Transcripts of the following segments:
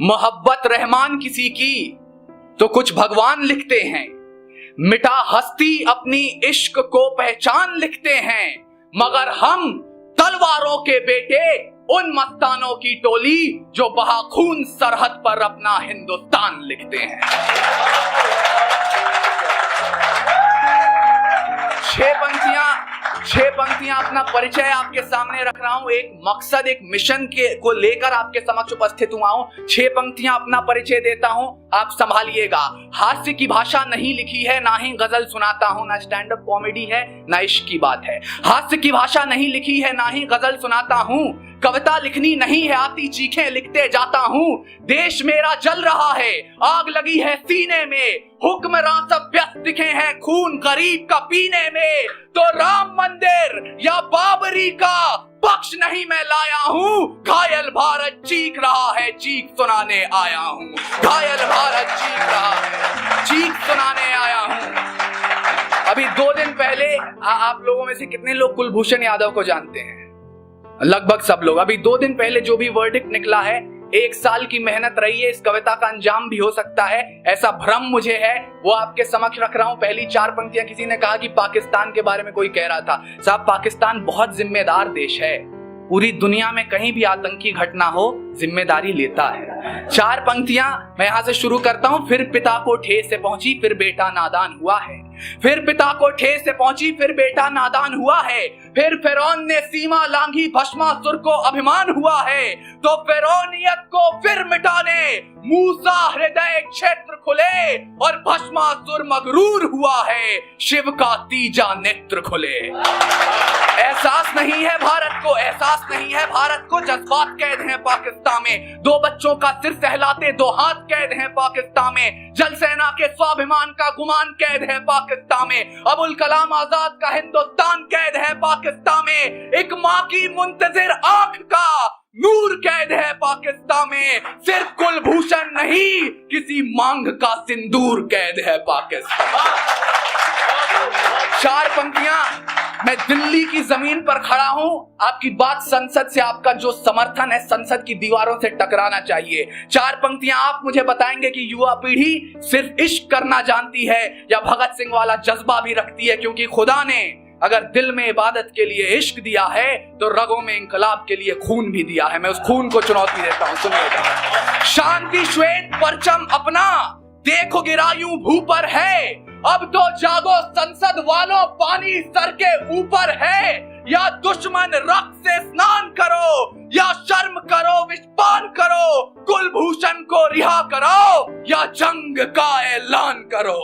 मोहब्बत रहमान किसी की तो कुछ भगवान लिखते हैं, मिटा हस्ती अपनी इश्क को पहचान लिखते हैं, मगर हम तलवारों के बेटे उन मस्तानों की टोली जो बहा खून सरहद पर अपना हिंदुस्तान लिखते हैं। छह पंक्तियां अपना परिचय आपके सामने रख रहा हूं, एक मकसद एक मिशन को लेकर आपके समक्ष उपस्थित हुआ हूं। 6 पंक्तियां अपना परिचय देता हूं, आप संभालिएगा। हास्य की भाषा नहीं लिखी है, ना ही गजल सुनाता हूं, ना स्टैंड अप कॉमेडी है, ना इश्क की बात है। हास्य की भाषा नहीं लिखी है, ना ही गजल सुनाता हूं, कविता लिखनी नहीं है आती, चीखें लिखते जाता हूं। देश मेरा जल रहा है, आग लगी है सीने में, हुक्मरां सब व्यस्त दिखे हैं खून गरीब का पीने में। तो राम मंदिर या बाबरी का पक्ष नहीं मैं लाया हूं, घायल भारत चीख रहा है, चीख सुनाने आया हूं। घायल भारत चीख रहा है, चीख सुनाने आया हूं। अभी 2 दिन पहले आप लोगों में से कितने लोग कुलभूषण यादव को जानते हैं? लगभग सब लोग। अभी 2 दिन पहले जो भी वर्डिक्ट निकला है, 1 साल की मेहनत रही है, इस कविता का अंजाम भी हो सकता है, ऐसा भ्रम मुझे है, वो आपके समक्ष रख रहा हूं। पहली 4 पंक्तियां, किसी ने कहा कि पाकिस्तान के बारे में कोई कह रहा था, साहब पाकिस्तान बहुत जिम्मेदार देश है, पूरी दुनिया में कहीं भी आतंकी घटना हो जिम्मेदारी लेता है। 4 पंक्तियां मैं यहां से शुरू करता हूं। फिर पिता को ठेस से पहुंची, फिर बेटा नादान हुआ है। फिर पिता को ठेस से पहुंची, फिर बेटा नादान हुआ है। फिर फिरौन ने सीमा लांघी, भस्मासुर को अभिमान हुआ है। तो फिरौनियत को फिर मिटाने मूसा हृदय क्षेत्र खुले, और भस्मासुर मगरूर हुआ है, शिव का तीजा नेत्र खुले। एहसास नहीं है भारत को, एहसास नहीं है भारत को, जज्बात कैद हैं पाकिस्तान में। 2 बच्चों का सिर सहलाते 2 हाथ कैद हैं पाकिस्तान में। जल सेना के स्वाभिमान का गुमान कैद है पाकिस्तान में। अबुल कलाम आजाद का हिंदुस्तान कैद है पाकिस्तान में। एक माँ की मुंतजिर आंख का नूर कैद है पाकिस्तान में। सिर्फ कुलभूषण नहीं, किसी मांग का सिंदूर कैद है पाकिस्तान। 4 पंक्तियां, मैं दिल्ली की जमीन पर खड़ा हूं, आपकी बात संसद से, आपका जो समर्थन है संसद की दीवारों से टकराना चाहिए। 4 पंक्तियां आप मुझे बताएंगे कि युवा पीढ़ी सिर्फ इश्क करना जानती है या भगत सिंह वाला जज्बा भी रखती है, क्योंकि खुदा ने अगर दिल में इबादत के लिए इश्क दिया है तो रगों में इंकलाब के लिए खून भी दिया है। मैं उस खून को चुनौती देता हूं, सुनिएगा। शांति श्वेत परचम अपना देखो गिरा यूं भू पर है, अब तो जागो संसद वालों, पानी सर के ऊपर है। या दुश्मन रक्त से स्नान करो, या शर्म करो विषपान करो, कुलभूषण को रिहा करो, या जंग का ऐलान करो।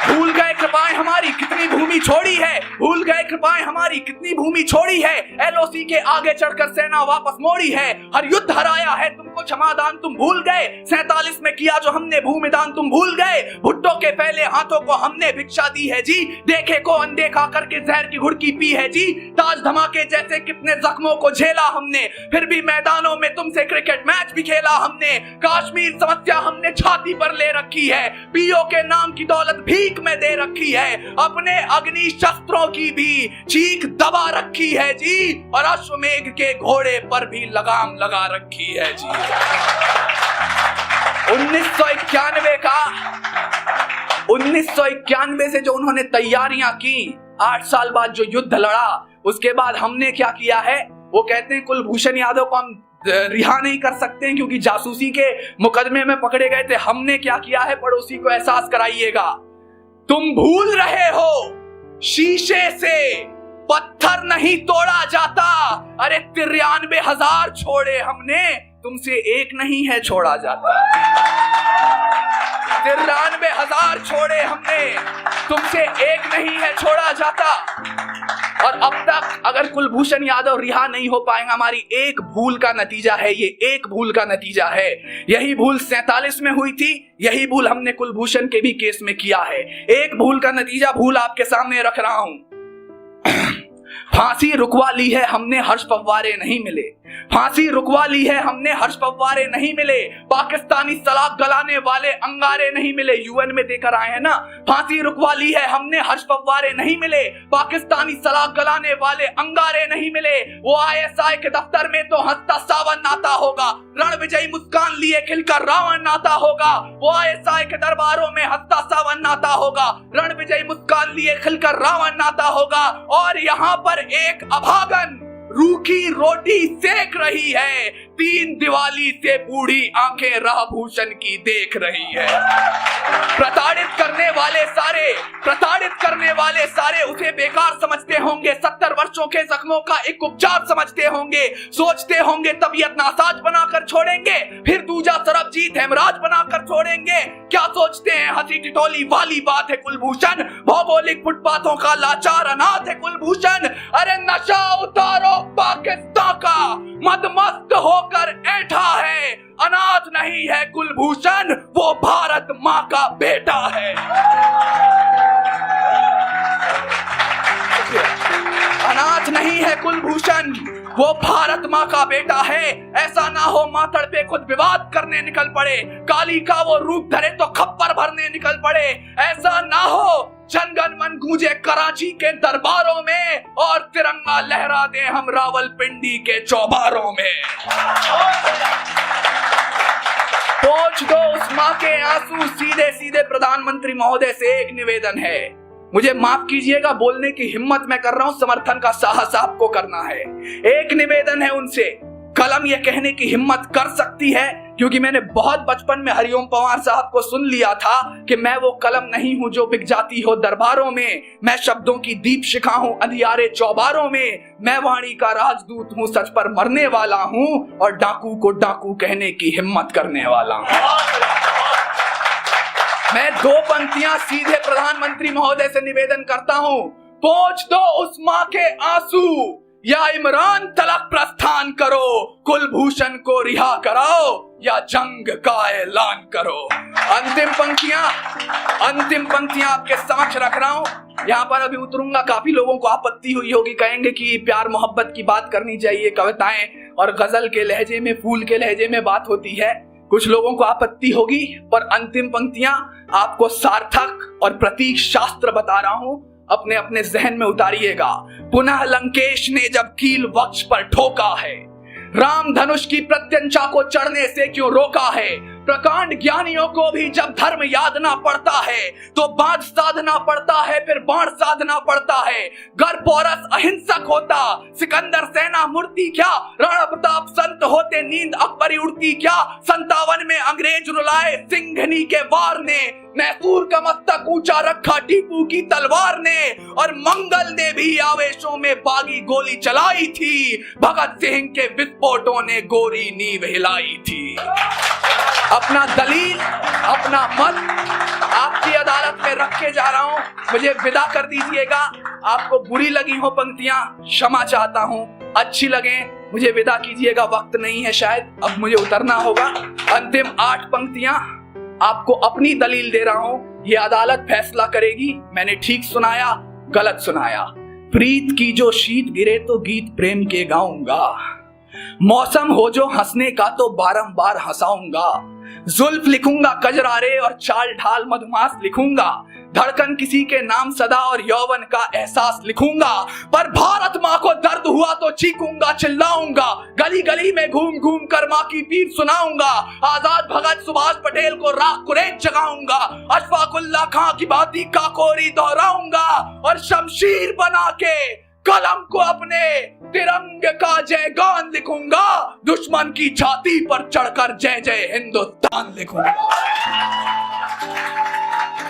भूल गए कृपाएं हमारी कितनी भूमि छोड़ी है, भूल गए कृपाएं हमारी कितनी भूमि छोड़ी है। एलओसी के आगे चढ़कर सेना वापस मोड़ी है, हर युद्ध हराया है तुमको क्षमादान तुम भूल गए। 47 में किया जो हमने भूमिदान तुम भूल गए। भुट्टो के फैले हाथों को हमने भिक्षा दी है जी, देखे को अनदेखा करके जहर की घुड़की पी है जी। ताज धमाके जैसे कितने जख्मों को झेला हमने, फिर भी मैदानों में तुमसे क्रिकेट मैच भी खेला हमने। कश्मीर समस्या हमने छाती पर ले रखी है, पीओ के नाम की दौलत भीख में दे रखी है, अपने अग्नि शस्त्रों की भी चीख दबा रखी है जी, और अश्वमेघ के घोड़े पर भी लगाम लगा रखी है जी। 1991 से जो उन्होंने तैयारियां की, 8 साल बाद जो युद्ध लड़ा, उसके बाद हमने क्या किया है? वो कहते हैं कुलभूषण यादव को हम रिहा नहीं कर सकते हैं क्योंकि जासूसी के मुकदमे में पकड़े गए थे। हमने क्या किया है? पड़ोसी को एहसास कराइएगा। तुम भूल रहे हो शीशे से पत्थर नहीं तोड़ा जाता, अरे 93,000 छोड़े हमने, तुमसे एक नहीं है छोड़ा जाता। 93,000 छोड़े हमने, तुमसे एक नहीं है छोड़ा जाता। और अब तक अगर कुलभूषण यादव रिहा नहीं हो पाएंगे, हमारी एक भूल का नतीजा है, ये एक भूल का नतीजा है। यही भूल 47 में हुई थी, यही भूल हमने कुलभूषण के भी केस में किया है। एक भूल का नतीजा भूल आपके सामने रख रहा हूं। फांसी रुकवा ली है हमने, हर्ष फव्वारे नहीं मिले। फांसी रुकवा ली है हमने, हर्ष पवारे नहीं मिले, पाकिस्तानी सलाख गलाने वाले अंगारे नहीं मिले। यूएन में देकर आए हैं ना, फांसी रुकवा ली है हमने, हर्ष पवारे नहीं मिले, पाकिस्तानी सलाख गलाने वाले अंगारे नहीं मिले। वो आईएसआई के दफ्तर में तो हंसता सावन नाता होगा, रण विजयी मुस्कान लिए खिलकर रावण नाता होगा। वो आईएसआई के दरबारों में हंसता सावन नाता होगा, रण विजयी मुस्कान लिए खिलकर रावण नाता होगा। और यहाँ पर एक अभागन रूखी रोटी सेक रही है, 3 दिवाली से बूढ़ी आंखें राभूषण की देख रही है। प्रताड़ित करने वाले सारे उसे बेकार समझते होंगे, 70 वर्षों के जख्मों का एक उपचार समझते होंगे, सोचते होंगे तबीयत नासाज बनाकर छोड़ेंगे, फिर दूजा सरबजीत हेमराज बनाकर छोड़ेंगे। क्या सोचते हैं, हंसी टिटोली वाली बात है कुलभूषण, भौगोलिक फुटपाथों का लाचार अनाथ है कुलभूषण। अरे नशा उतारो पाकिस्तान का, मदमस्त होकर ऐठा है, अनाथ नहीं है कुलभूषण, वो भारत माँ का बेटा है। अनाथ नहीं है कुलभूषण, वो भारत माँ का बेटा है। ऐसा ना हो मातड़ पे खुद विवाद करने निकल पड़े, काली का वो रूप धरे तो खप्पर भरने निकल पड़े। ऐसा ना हो जनगण मन गूंजे कराची के दरबारों में और तिरंगा लहरा दे हम रावलपिंडी के चौबारों में। पोंछ दो उस माँ के आंसू, सीधे सीधे प्रधानमंत्री महोदय से एक निवेदन है, मुझे माफ कीजिएगा बोलने की हिम्मत मैं कर रहा हूं, समर्थन का साहस आपको करना है। एक निवेदन है उनसे, कलम यह कहने की हिम्मत कर सकती है, क्योंकि मैंने बहुत बचपन में हरिओम पंवार साहब को सुन लिया था कि मैं वो कलम नहीं हूं जो बिक जाती हो दरबारों में, मैं शब्दों की दीप शिखा हूं अंधियारे चौबारों में, मैं वाणी का राजदूत हूं, सच पर मरने वाला हूं और डाकू को डाकू कहने की हिम्मत करने वाला हूं। मैं 2 पंक्तियां सीधे प्रधानमंत्री महोदय से निवेदन करता हूं, पोंछ दो उस माँ के आंसू, या इमरान तलक प्रस्थान करो, कुलभूषण को रिहा कराओ या जंग का ऐलान करो। अंतिम पंक्तियां आपके समक्ष रख रहा हूं। यहाँ पर अभी उतरूंगा, काफी लोगों को आपत्ति हुई होगी, कहेंगे कि प्यार मोहब्बत की बात करनी चाहिए, कविताएं और गजल के लहजे में, फूल के लहजे में बात होती है, कुछ लोगों को आपत्ति होगी। पर अंतिम पंक्तियां आपको सार्थक और प्रतीक शास्त्र बता रहा हूं, अपने अपने जहन में उतारिएगा। पुनः लंकेश ने जब कील वक्ष पर ठोका है, राम धनुष की प्रत्यंचा को चढ़ने से क्यों रोका है। प्रकांड ज्ञानियों को भी जब धर्म याद ना पड़ता है तो बाण साधना पड़ता है, फिर बाण साधना पड़ता है। गर पोरस अहिंसक होता, सिकंदर सेना मूर्ति क्या, राणा प्रताप संत होते, नींद अकबरी उड़ती क्या। 57 में अंग्रेज रुलाए सिंघनी के वार ने, मैसूर का मस्तक ऊंचा रखा टीपू की तलवार ने, और मंगल ने भी आवेशों में बागी गोली चलाई थी, भगत सिंह के विस्फोटों ने गोरी नींव हिलाई थी। अपना दलील, अपना मत आपकी अदालत में रख के जा रहा हूं, मुझे विदा कर दीजिएगा। आपको बुरी लगी हो पंक्तियां, क्षमा चाहता हूं, अच्छी लगे मुझे विदा कीजिएगा, वक्त नहीं है शायद, अब मुझे उतरना होगा। अंतिम 8 पंक्तियां आपको अपनी दलील दे रहा हूं, ये अदालत फैसला करेगी मैंने ठीक सुनाया गलत सुनाया। प्रीत की जो शीत गिरे तो गीत प्रेम के गाऊंगा, मौसम हो जो हंसने का तो बारंबार हंसाऊंगा। जुल्फ लिखूंगा कजरारे और चाल ढाल मधुमास लिखूंगा, धड़कन किसी के नाम सदा और यौवन का एहसास लिखूंगा। पर भारत माँ को दर्द हुआ तो चीखूंगा चिल्लाऊंगा, गली गली में घूम घूम कर माँ की पीर सुनाऊंगा। आजाद भगत सुभाष पटेल को राख कुरेद जगाऊंगा, अशफाकुल्ला खां की बाती काकोरी दोहराऊंगा, और शमशीर बना के कलम को अपने तिरंगे का जयगान लिखूंगा, दुश्मन की छाती पर चढ़कर जय जय हिंदुस्तान लिखूंगा।